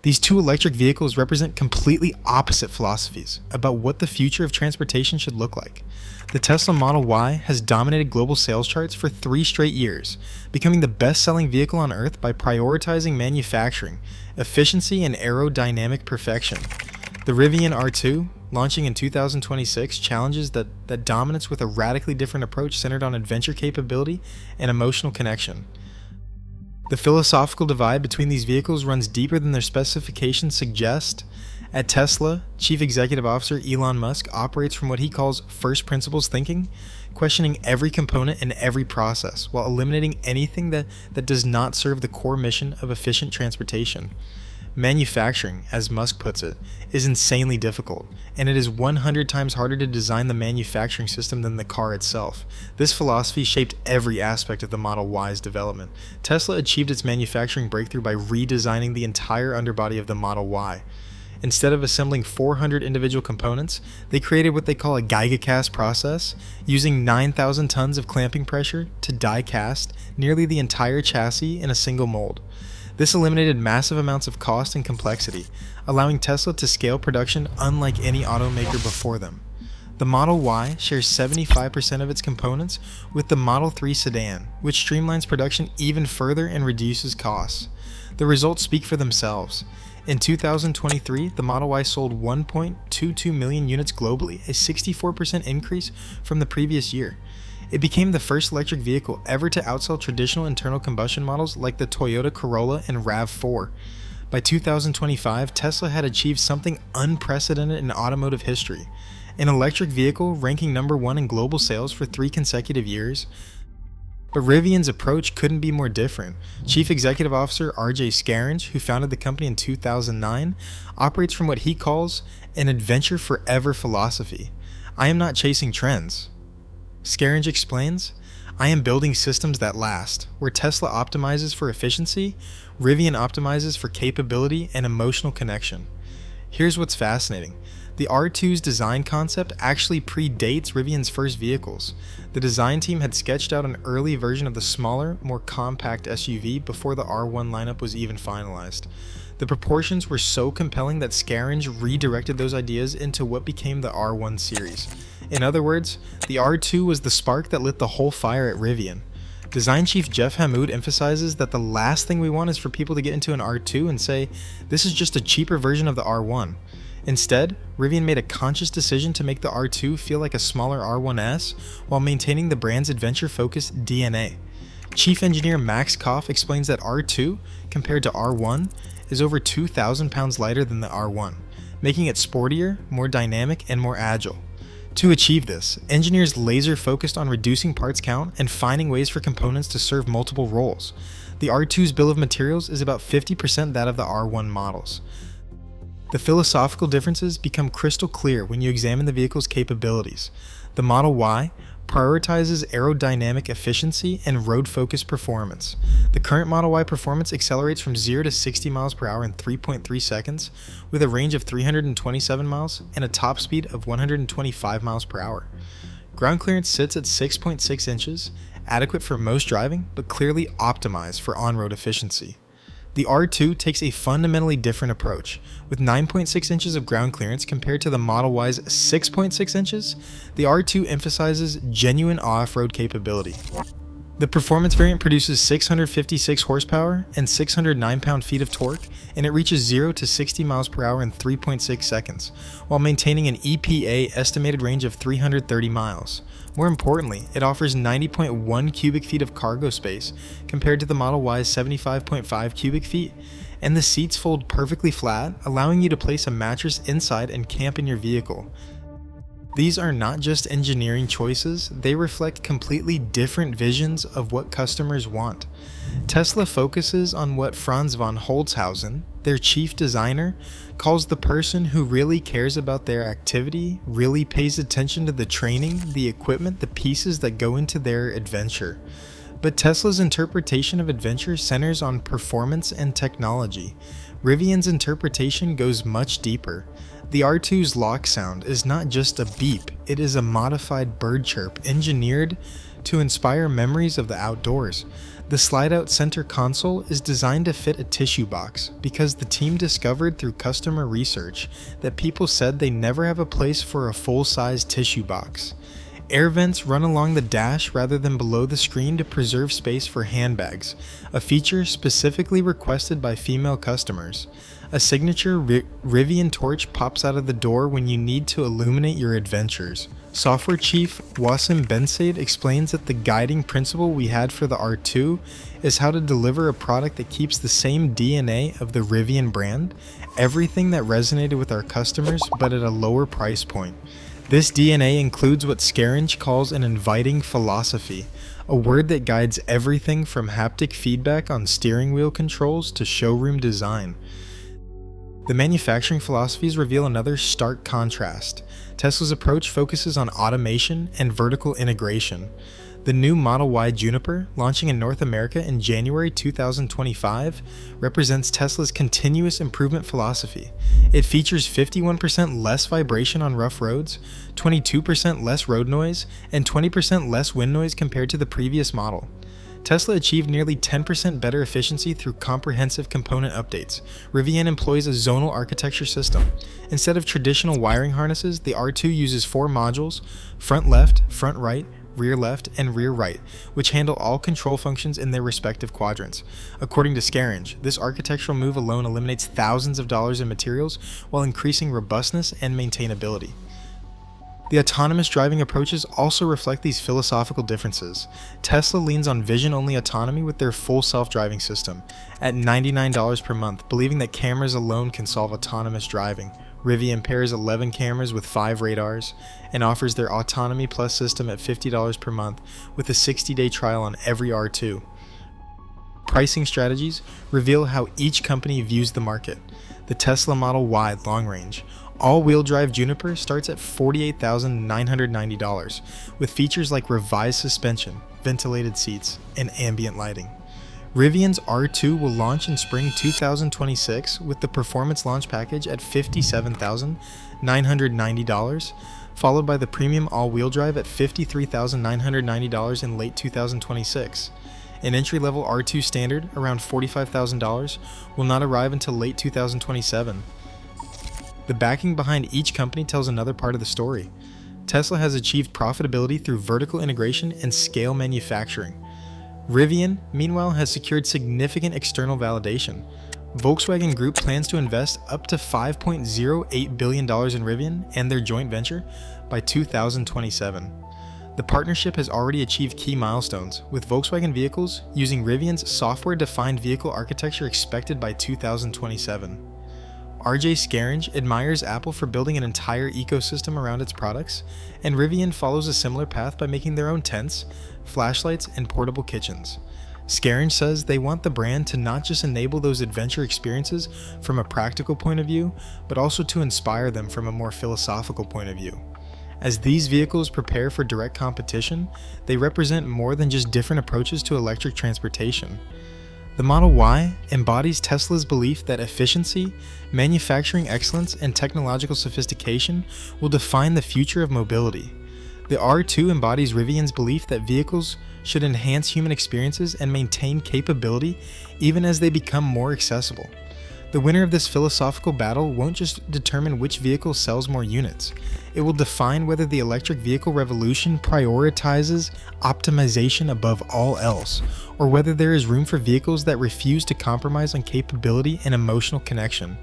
These two electric vehicles represent completely opposite philosophies about what the future of transportation should look like. The Tesla Model Y has dominated global sales charts for 3 straight years, becoming the best-selling vehicle on Earth by prioritizing manufacturing, efficiency, and aerodynamic perfection. The Rivian R2, launching in 2026, challenges that dominance with a radically different approach centered on adventure capability and emotional connection. The philosophical divide between these vehicles runs deeper than their specifications suggest. At Tesla, Chief Executive Officer Elon Musk operates from what he calls first principles thinking, questioning every component and every process, while eliminating anything that does not serve the core mission of efficient transportation. Manufacturing, as Musk puts it, is insanely difficult, and it is 100 times harder to design the manufacturing system than the car itself. This philosophy shaped every aspect of the Model Y's development. Tesla achieved its manufacturing breakthrough by redesigning the entire underbody of the Model Y. Instead of assembling 400 individual components, they created what they call a gigacast process, using 9,000 tons of clamping pressure to die cast nearly the entire chassis in a single mold. This eliminated massive amounts of cost and complexity, allowing Tesla to scale production unlike any automaker before them. The Model Y shares 75% of its components with the Model 3 sedan, which streamlines production even further and reduces costs. The results speak for themselves. In 2023, the Model Y sold 1.22 million units globally, a 64% increase from the previous year. It became the first electric vehicle ever to outsell traditional internal combustion models like the Toyota Corolla and RAV4. By 2025, Tesla had achieved something unprecedented in automotive history: an electric vehicle ranking number 1 in global sales for 3 consecutive years. But Rivian's approach couldn't be more different. Chief Executive Officer R.J. Scaringe, who founded the company in 2009, operates from what he calls an adventure forever philosophy. I am not chasing trends. Scaringe explains, I am building systems that last. Where Tesla optimizes for efficiency, Rivian optimizes for capability and emotional connection. Here's what's fascinating. The R2's design concept actually predates Rivian's first vehicles. The design team had sketched out an early version of the smaller, more compact SUV before the R1 lineup was even finalized. The proportions were so compelling that Scaringe redirected those ideas into what became the R1 series. In other words, the R2 was the spark that lit the whole fire at Rivian. Design chief Jeff Hammoud emphasizes that the last thing we want is for people to get into an R2 and say, this is just a cheaper version of the R1. Instead, Rivian made a conscious decision to make the R2 feel like a smaller R1S while maintaining the brand's adventure-focused DNA. Chief engineer Max Koff explains that R2, compared to R1, is over 2,000 pounds lighter than the R1, making it sportier, more dynamic, and more agile. To achieve this, engineers laser-focused on reducing parts count and finding ways for components to serve multiple roles. The R2's bill of materials is about 50% that of the R1 models. The philosophical differences become crystal clear when you examine the vehicle's capabilities. The Model Y prioritizes aerodynamic efficiency and road-focused performance. The current Model Y performance accelerates from 0 to 60 miles per hour in 3.3 seconds, with a range of 327 miles and a top speed of 125 miles per hour. Ground clearance sits at 6.6 inches, adequate for most driving, but clearly optimized for on-road efficiency. The R2 takes a fundamentally different approach. With 9.6 inches of ground clearance compared to the Model Y's 6.6 inches, the R2 emphasizes genuine off-road capability. The performance variant produces 656 horsepower and 609 pound-feet of torque, and it reaches 0 to 60 miles per hour in 3.6 seconds, while maintaining an EPA estimated range of 330 miles. More importantly, it offers 90.1 cubic feet of cargo space compared to the Model Y's 75.5 cubic feet, and the seats fold perfectly flat, allowing you to place a mattress inside and camp in your vehicle. These are not just engineering choices, they reflect completely different visions of what customers want. Tesla focuses on what Franz von Holzhausen, their chief designer, calls the person who really cares about their activity, really pays attention to the training, the equipment, the pieces that go into their adventure. But Tesla's interpretation of adventure centers on performance and technology. Rivian's interpretation goes much deeper. The R2's lock sound is not just a beep, it is a modified bird chirp engineered to inspire memories of the outdoors. The slide-out center console is designed to fit a tissue box because the team discovered through customer research that people said they never have a place for a full-size tissue box. Air vents run along the dash rather than below the screen to preserve space for handbags, a feature specifically requested by female customers. A signature Rivian torch pops out of the door when you need to illuminate your adventures. Software chief Wassim Bensaid explains that the guiding principle we had for the R2 is how to deliver a product that keeps the same DNA of the Rivian brand, everything that resonated with our customers, but at a lower price point. This DNA includes what Scaringe calls an inviting philosophy, a word that guides everything from haptic feedback on steering wheel controls to showroom design. The manufacturing philosophies reveal another stark contrast. Tesla's approach focuses on automation and vertical integration. The new Model Y Juniper, launching in North America in January 2025, represents Tesla's continuous improvement philosophy. It features 51% less vibration on rough roads, 22% less road noise, and 20% less wind noise compared to the previous model. Tesla achieved nearly 10% better efficiency through comprehensive component updates. Rivian employs a zonal architecture system. Instead of traditional wiring harnesses, the R2 uses 4 modules: front left, front right, rear left, and rear right, which handle all control functions in their respective quadrants. According to Scaringe, this architectural move alone eliminates thousands of dollars in materials while increasing robustness and maintainability. The autonomous driving approaches also reflect these philosophical differences. Tesla leans on vision-only autonomy with their full self-driving system, at $99 per month, believing that cameras alone can solve autonomous driving. Rivian pairs 11 cameras with 5 radars and offers their Autonomy Plus system at $50 per month with a 60-day trial on every R2. Pricing strategies reveal how each company views the market. The Tesla Model Y long range all-wheel drive Juniper starts at $48,990 with features like revised suspension, ventilated seats, and ambient lighting. Rivian's R2 will launch in spring 2026 with the Performance Launch Package at $57,990, followed by the Premium All-Wheel Drive at $53,990 in late 2026. An entry-level R2 Standard, around $45,000, will not arrive until late 2027. The backing behind each company tells another part of the story. Tesla has achieved profitability through vertical integration and scale manufacturing. Rivian, meanwhile, has secured significant external validation. Volkswagen Group plans to invest up to $5.08 billion in Rivian and their joint venture by 2027. The partnership has already achieved key milestones, with Volkswagen vehicles using Rivian's software-defined vehicle architecture expected by 2027. RJ Scaringe admires Apple for building an entire ecosystem around its products, and Rivian follows a similar path by making their own tents, flashlights, and portable kitchens. Scaringe says they want the brand to not just enable those adventure experiences from a practical point of view, but also to inspire them from a more philosophical point of view. As these vehicles prepare for direct competition, they represent more than just different approaches to electric transportation. The Model Y embodies Tesla's belief that efficiency, manufacturing excellence, and technological sophistication will define the future of mobility. The R2 embodies Rivian's belief that vehicles should enhance human experiences and maintain capability even as they become more accessible. The winner of this philosophical battle won't just determine which vehicle sells more units. It will define whether the electric vehicle revolution prioritizes optimization above all else, or whether there is room for vehicles that refuse to compromise on capability and emotional connection.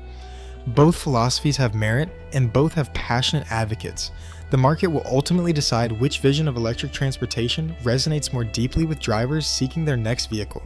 Both philosophies have merit, and both have passionate advocates. The market will ultimately decide which vision of electric transportation resonates more deeply with drivers seeking their next vehicle.